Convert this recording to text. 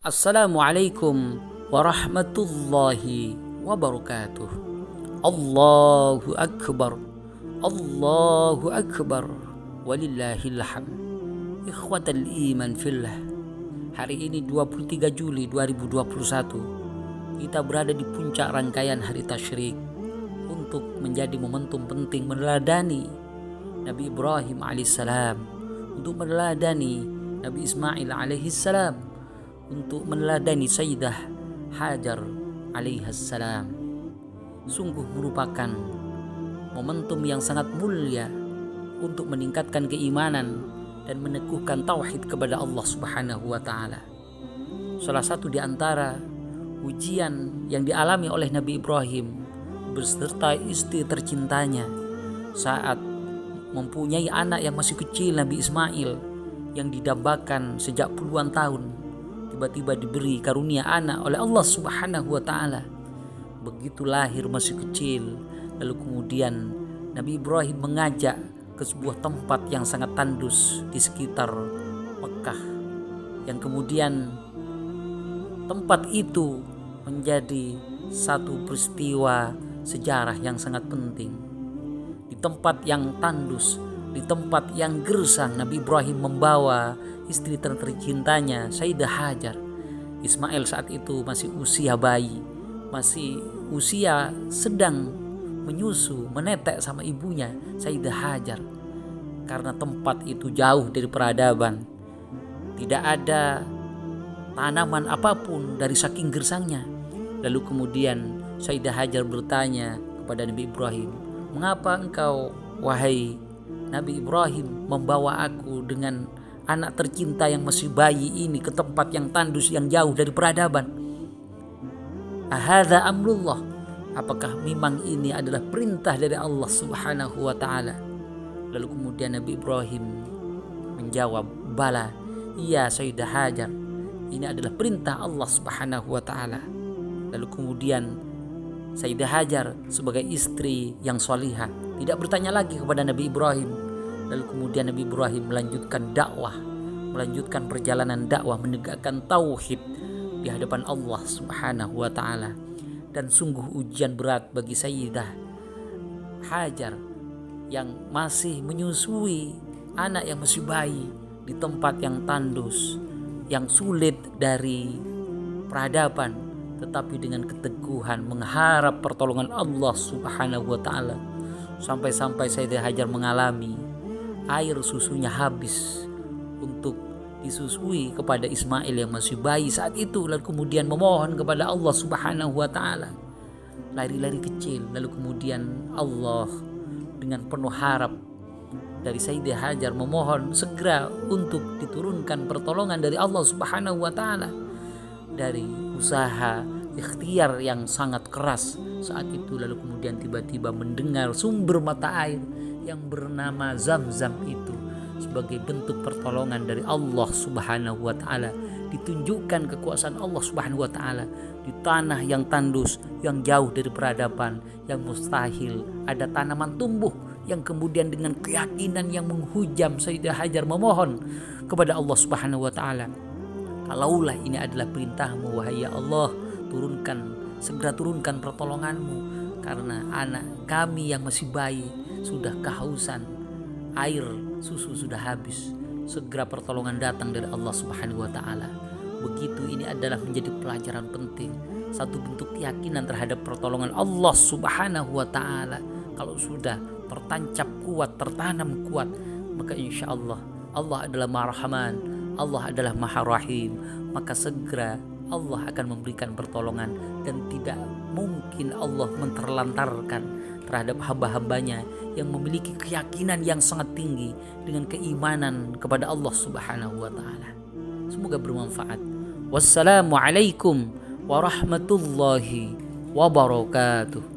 Assalamualaikum warahmatullahi wabarakatuh. Allahu Akbar, Allahu Akbar, walillahil hamd. Ikhwatal iman fillah. Hari ini 23 Juli 2021, kita berada di puncak rangkaian hari tasyrik untuk menjadi momentum penting meneladani Nabi Ibrahim alaihissalam, untuk meneladani Nabi Ismail alaihissalam, untuk meneladani Sayyidah Hajar alaihissalam. Sungguh merupakan momentum yang sangat mulia untuk meningkatkan keimanan dan meneguhkan tauhid kepada Allah Subhanahu wa taala. Salah satu di antara ujian yang dialami oleh Nabi Ibrahim beserta istri tercintanya saat mempunyai anak yang masih kecil, Nabi Ismail, yang didambakan sejak puluhan tahun, tiba-tiba diberi karunia anak oleh Allah Subhanahu wa taala. Begitu lahir masih kecil, lalu kemudian Nabi Ibrahim mengajak ke sebuah tempat yang sangat tandus di sekitar Mekah, yang kemudian tempat itu menjadi satu peristiwa sejarah yang sangat penting. Di tempat yang tandus, di tempat yang gersang, Nabi Ibrahim membawa istri tercintanya Sayyidah Hajar. Ismail saat itu masih usia bayi, masih usia sedang menyusu, menetek sama ibunya Sayyidah Hajar. Karena tempat itu jauh dari peradaban, tidak ada tanaman apapun dari saking gersangnya. Lalu kemudian Sayyidah Hajar bertanya kepada Nabi Ibrahim, "Mengapa engkau, wahai Nabi Ibrahim, membawa aku dengan anak tercinta yang masih bayi ini ke tempat yang tandus yang jauh dari peradaban? Ahadza amrullah?" Apakah memang ini adalah perintah dari Allah Subhanahu wa taala? Lalu kemudian Nabi Ibrahim menjawab, "Bala, iya Sayyidah Hajar, ini adalah perintah Allah Subhanahu wa taala." Lalu kemudian Sayyidah Hajar sebagai istri yang solihah tidak bertanya lagi kepada Nabi Ibrahim. Lalu kemudian Nabi Ibrahim melanjutkan dakwah, melanjutkan perjalanan dakwah, menegakkan tauhid di hadapan Allah Subhanahu wa taala. Dan sungguh ujian berat bagi Sayyidah Hajar yang masih menyusui anak yang masih bayi di tempat yang tandus, yang sulit dari peradaban, tetapi dengan keteguhan mengharap pertolongan Allah Subhanahu wa taala. Sampai-sampai Sayyidah Hajar mengalami air susunya habis untuk disusui kepada Ismail yang masih bayi saat itu. Lalu kemudian memohon kepada Allah Subhanahu wa taala, lari-lari kecil. Lalu kemudian Allah dengan penuh harap dari Sayyidah Hajar memohon segera untuk diturunkan pertolongan dari Allah Subhanahu wa taala. Dari usaha ikhtiar yang sangat keras saat itu, lalu kemudian tiba-tiba mendengar sumber mata air yang bernama Zam-Zam itu sebagai bentuk pertolongan dari Allah Subhanahu wa taala. Ditunjukkan kekuasaan Allah Subhanahu wa taala di tanah yang tandus, yang jauh dari peradaban, yang mustahil ada tanaman tumbuh, yang kemudian dengan keyakinan yang menghujam Sayyidah Hajar memohon kepada Allah Subhanahu wa taala, "Kalaulah ini adalah perintahmu, wahai ya Allah, segera turunkan pertolonganmu, karena anak kami yang masih bayi sudah kehausan, air susu sudah habis. Segera pertolongan datang dari Allah Subhanahu wa taala." Begitu, ini adalah menjadi pelajaran penting, satu bentuk keyakinan terhadap pertolongan Allah Subhanahu wa taala. Kalau sudah tertancap kuat, tertanam kuat, maka insya Allah Allah adalah Maha Rahman, Allah adalah Maha Rahim, maka segera Allah akan memberikan pertolongan. Dan tidak mungkin Allah menterlantarkan terhadap hamba-hambanya yang memiliki keyakinan yang sangat tinggi dengan keimanan kepada Allah Subhanahu wa taala. Semoga bermanfaat. Wassalamualaikum warahmatullahi wabarakatuh.